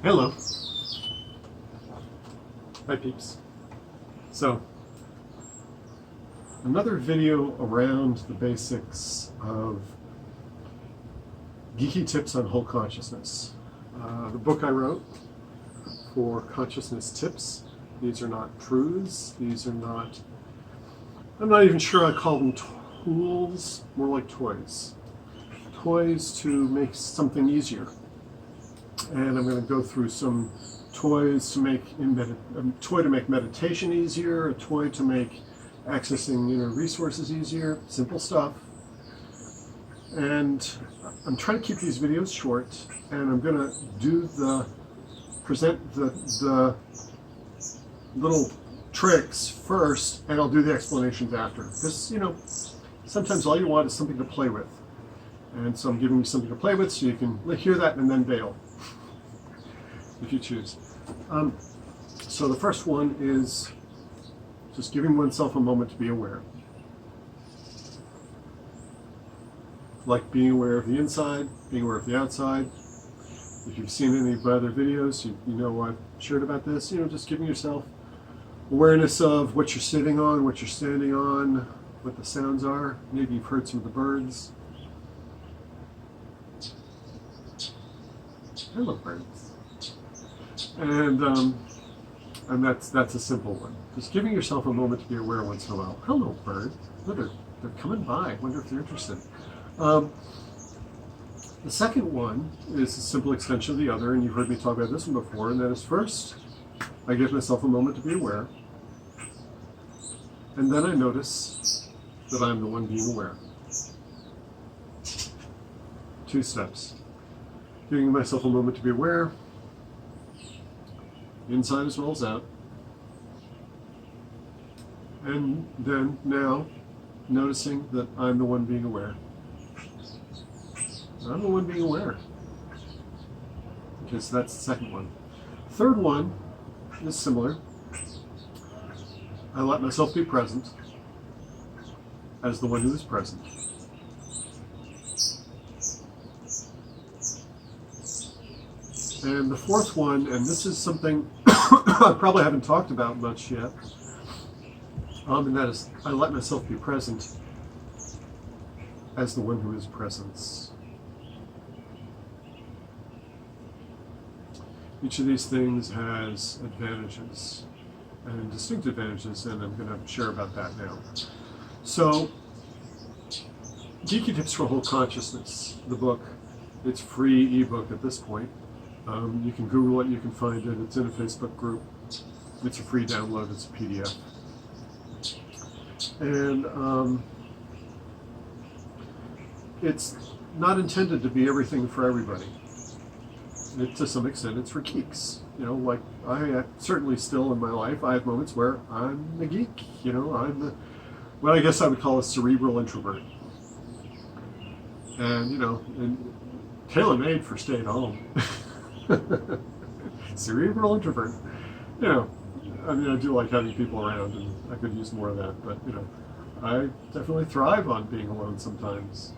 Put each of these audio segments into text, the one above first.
Hello. Hi peeps. So, another video around the basics of geeky tips on whole consciousness. The book I wrote for consciousness tips. These are not truths. These are not, I'm not even sure I call them tools, more like toys. Toys to make something easier. And I'm going to go through some toys to make a toy to make meditation easier, a toy to make accessing inner resources easier, simple stuff. And I'm trying to keep these videos short, and I'm going to present the little tricks first, and I'll do the explanations after. Because, sometimes all you want is something to play with. And so I'm giving you something to play with so you can hear that and then bail, if you choose. So the first one is just giving oneself a moment to be aware. Like being aware of the inside, being aware of the outside. If you've seen any of my other videos, you know I've shared about this. Just giving yourself awareness of what you're sitting on, what you're standing on, what the sounds are. Maybe you've heard some of the birds. Hello, birds. And that's a simple one. Just giving yourself a moment to be aware once in a while. Hello, bird. Look, they're coming by. I wonder if they're interested. The second one is a simple extension of the other, and you've heard me talk about this one before, and that is first, I give myself a moment to be aware, and then I notice that I'm the one being aware. 2 steps. Giving myself a moment to be aware, inside as well as out. And then now noticing that I'm the one being aware. I'm the one being aware. Okay, so that's the second one. Third one is similar. I let myself be present as the one who is present. And the fourth one, and this is something I probably haven't talked about much yet, and that is I let myself be present as the one who is presence. Each of these things has advantages and distinct advantages, and I'm going to share about that now. So, Geeky Tips for Whole Consciousness, the book, it's free ebook at this point. You can Google it, you can find it, it's in a Facebook group. It's a free download, it's a PDF. And it's not intended to be everything for everybody. To some extent, it's for geeks. Like I certainly still in my life, I have moments where I'm a geek. I'm what I guess I would call a cerebral introvert. And tailor-made for stay at home. Cerebral introvert. I do like having people around, and I could use more of that, but I definitely thrive on being alone sometimes.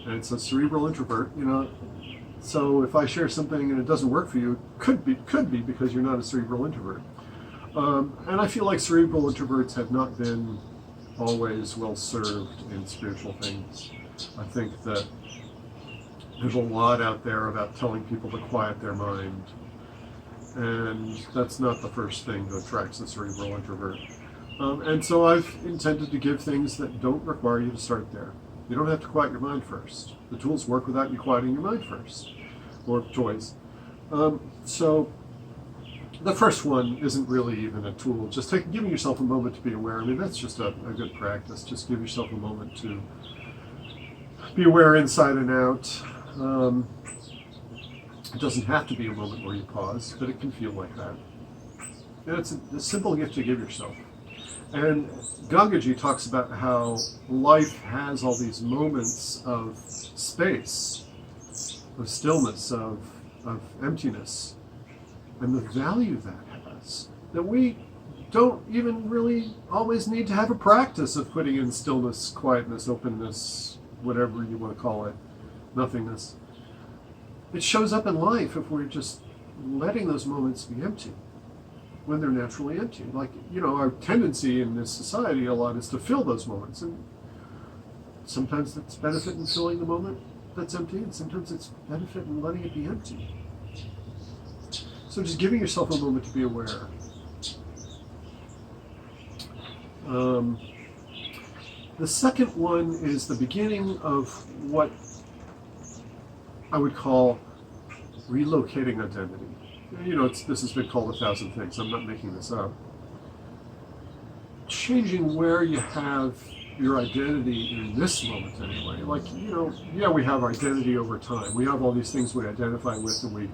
And it's a cerebral introvert, so if I share something and it doesn't work for you, it could be because you're not a cerebral introvert. And I feel like cerebral introverts have not been always well served in spiritual things. I think that there's a lot out there about telling people to quiet their mind. And that's not the first thing that attracts a cerebral introvert. And so I've intended to give things that don't require you to start there. You don't have to quiet your mind first. The tools work without you quieting your mind first. Or toys. So the first one isn't really even a tool. Just giving yourself a moment to be aware. That's just a good practice. Just give yourself a moment to be aware inside and out. It doesn't have to be a moment where you pause, but it can feel like that. And it's a simple gift to give yourself. And Gangaji talks about how life has all these moments of space, of stillness, of emptiness, and the value that has. That we don't even really always need to have a practice of putting in stillness, quietness, openness, whatever you want to call it, nothingness. It shows up in life if we're just letting those moments be empty when they're naturally empty. Like, our tendency in this society a lot is to fill those moments. And sometimes it's benefit in filling the moment that's empty, and sometimes it's benefit in letting it be empty. So just giving yourself a moment to be aware. The second one is the beginning of what I would call relocating identity. This has been called 1,000 things. I'm not making this up. Changing where you have your identity in this moment anyway. Like, we have our identity over time. We have all these things we identify with and we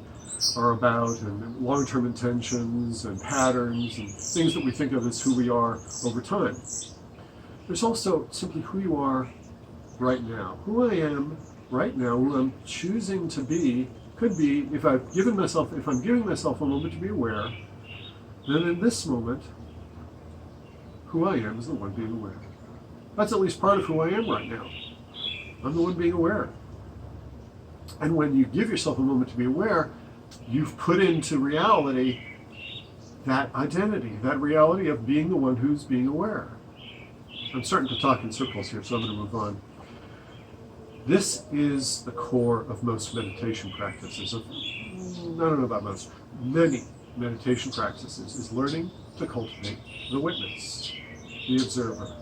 are about, and long-term intentions and patterns and things that we think of as who we are over time. There's also simply who you are right now. Who I am right now, who I'm choosing to be, could be, if I'm giving myself a moment to be aware, then in this moment, who I am is the one being aware. That's at least part of who I am right now. I'm the one being aware. And when you give yourself a moment to be aware, you've put into reality that identity, that reality of being the one who's being aware. I'm starting to talk in circles here, so I'm going to move on. This is the core of most meditation practices. I don't know about most. Many meditation practices is learning to cultivate the witness, the observer.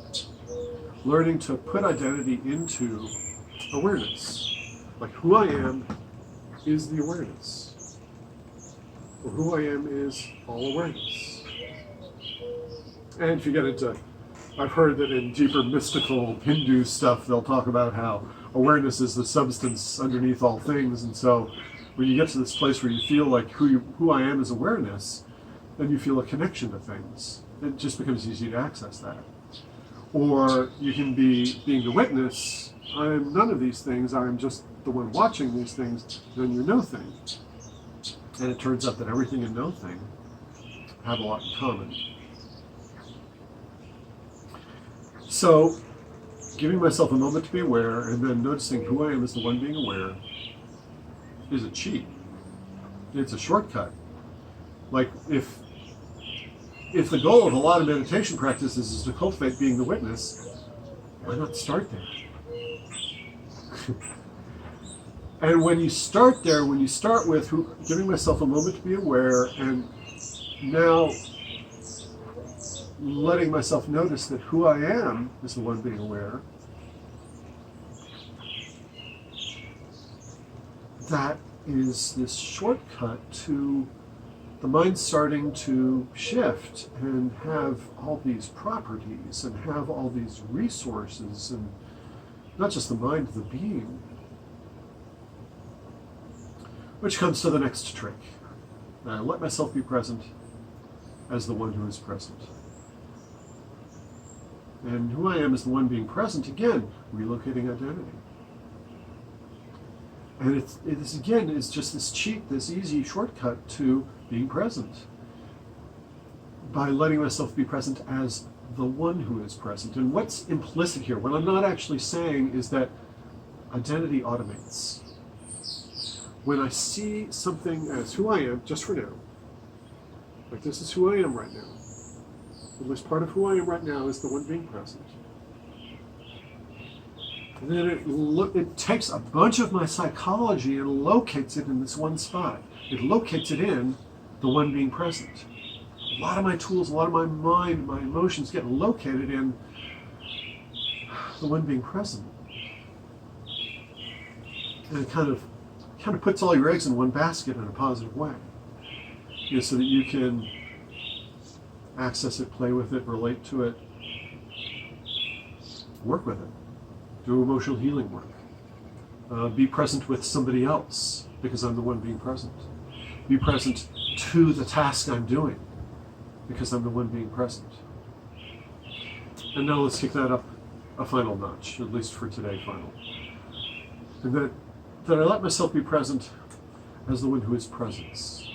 Learning to put identity into awareness. Like, who I am is the awareness. Or who I am is all awareness. And if you get into, I've heard that in deeper mystical Hindu stuff, they'll talk about how awareness is the substance underneath all things. And so when you get to this place where you feel like who I am is awareness, then you feel a connection to things. It just becomes easy to access that. Or you can be being the witness. I am none of these things. I am just the one watching these things. Then you're no thing. And it turns out that everything and no thing have a lot in common. So, giving myself a moment to be aware and then noticing who I am as the one being aware is a cheat. It's a shortcut. Like, if the goal of a lot of meditation practices is to cultivate being the witness, why not start there? And when you start there, when you start with giving myself a moment to be aware, and now letting myself notice that who I am is the one being aware, that is this shortcut to the mind starting to shift and have all these properties and have all these resources, and not just the mind, the being. Which comes to the next trick. Let myself be present as the one who is present. And who I am as the one being present, again, relocating identity. And it is just this cheap, this easy shortcut to being present. By letting myself be present as the one who is present. And what's implicit here, what I'm not actually saying, is that identity automates. When I see something as who I am, just for now, like this is who I am right now, at least part of who I am right now is the one being present. And then it takes a bunch of my psychology and locates it in this one spot. It locates it in the one being present. A lot of my tools, a lot of my mind, my emotions get located in the one being present. And it kind of puts all your eggs in one basket in a positive way. So that you can access it, play with it, relate to it, work with it, do emotional healing work, be present with somebody else because I'm the one being present, be present to the task I'm doing because I'm the one being present. And now let's kick that up a final notch, at least for today, final. And that I let myself be present as the one who is presence.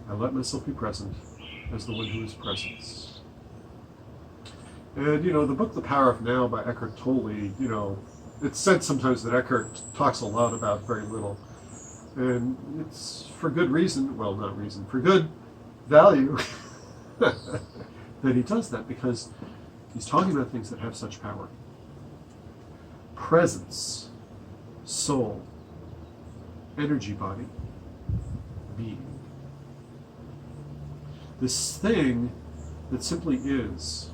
I let myself be present as the one who is presence. And, the book The Power of Now by Eckhart Tolle, it's said sometimes that Eckhart talks a lot about very little. And it's for good reason, well, not reason, for good value that he does that, because he's talking about things that have such power. Presence, soul, energy body, being. This thing that simply is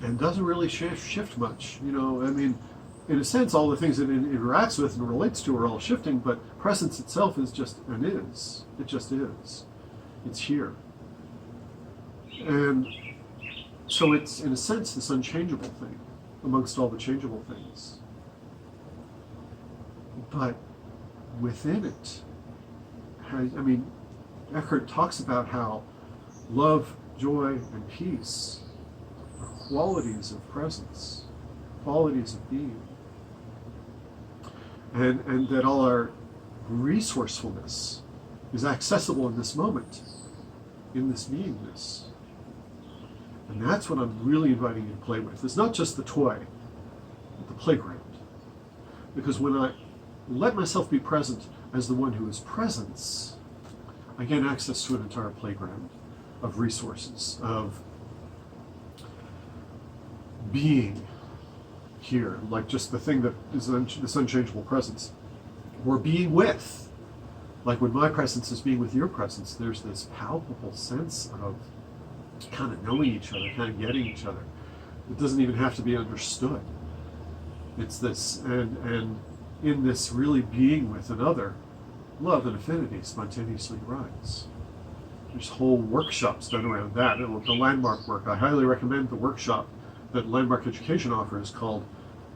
and doesn't really shift much. You know, I mean, in a sense, all the things that it interacts with and relates to are all shifting, but presence itself is just an is. It just is. It's here. And so it's, in a sense, this unchangeable thing amongst all the changeable things. But within it, I mean, Eckhart talks about how love, joy, and peace are qualities of presence, qualities of being. And that all our resourcefulness is accessible in this moment, in this beingness. And that's what I'm really inviting you to play with. It's not just the toy, but the playground. Because when I let myself be present as the one who is presence, I gain access to an entire playground of resources, of being here, like just the thing that is this unchangeable presence, or being with. Like when my presence is being with your presence, there's this palpable sense of kind of knowing each other, kind of getting each other. It doesn't even have to be understood. It's this, and in this really being with another, love and affinity spontaneously arise. There's whole workshops done around that. The landmark work, I highly recommend the workshop that Landmark Education offers called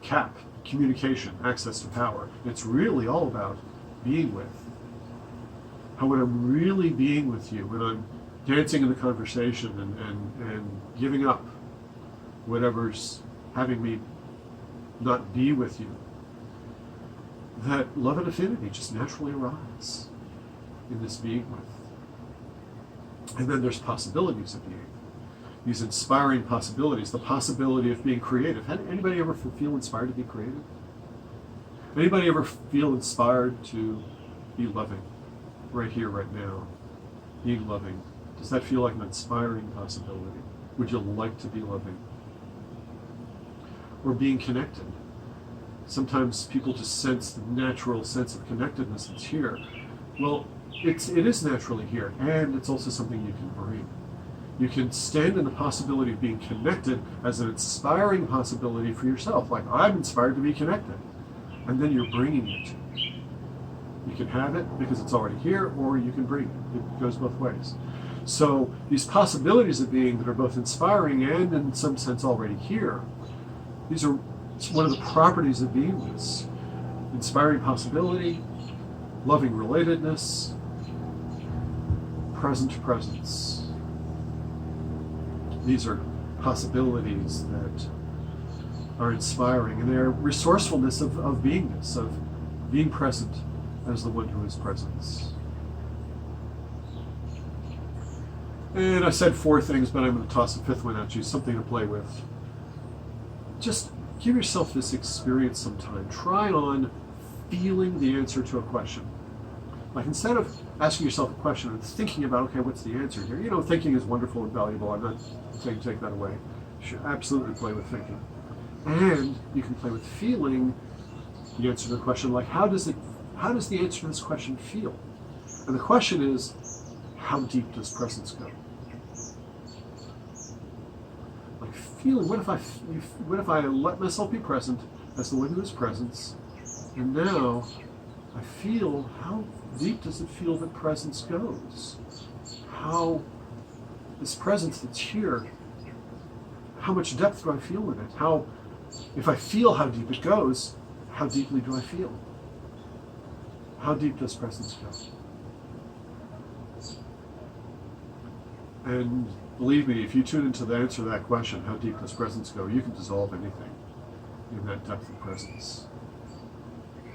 CAP, Communication, Access to Power. It's really all about being with. How when I'm really being with you, when I'm dancing in the conversation and giving up whatever's having me not be with you, that love and affinity just naturally arise in this being with. And then there's possibilities of being. These inspiring possibilities, the possibility of being creative. Anybody ever feel inspired to be creative? Anybody ever feel inspired to be loving? Right here, right now. Being loving. Does that feel like an inspiring possibility? Would you like to be loving? Or being connected? Sometimes people just sense the natural sense of connectedness that's here. Well, it is naturally here, and it's also something you can bring. You can stand in the possibility of being connected as an inspiring possibility for yourself. Like, I'm inspired to be connected. And then you're bringing it. You can have it because it's already here, or you can bring it. It goes both ways. So these possibilities of being that are both inspiring and in some sense already here, these are one of the properties of beingness. Inspiring possibility, loving relatedness, present presence. These are possibilities that are inspiring, and they're resourcefulness of beingness, of being present as the one who is presence. And I said 4 things, but I'm going to toss a 5th one at you, something to play with. Just give yourself this experience sometime. Try on feeling the answer to a question. Like, instead of asking yourself a question and thinking about, okay, what's the answer here? You know, thinking is wonderful and valuable. I'm not saying take that away. You should absolutely play with thinking. And you can play with feeling the answer to the question, like, how does the answer to this question feel? And the question is, how deep does presence go? Like, feeling, what if I let myself be present as the one who is presence, and now I feel, how deep does it feel that presence goes? How, this presence that's here, how much depth do I feel in it? How, if I feel how deep it goes, how deeply do I feel? How deep does presence go? And believe me, if you tune into the answer to that question, how deep does presence go, you can dissolve anything in that depth of presence.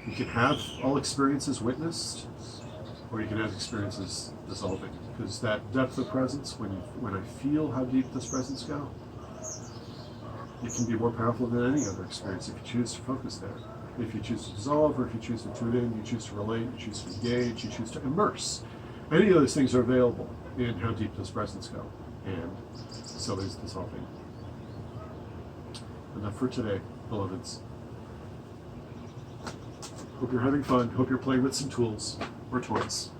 You can have all experiences witnessed, or you can have experiences dissolving. Because that depth of presence, when I feel how deep does presence go, it can be more powerful than any other experience if you choose to focus there. If you choose to dissolve, or if you choose to tune in, you choose to relate, you choose to engage, you choose to immerse. Any of those things are available in How Deep Does Presence Go? And so is dissolving. Enough for today, beloveds. Hope you're having fun. Hope you're playing with some tools or toys.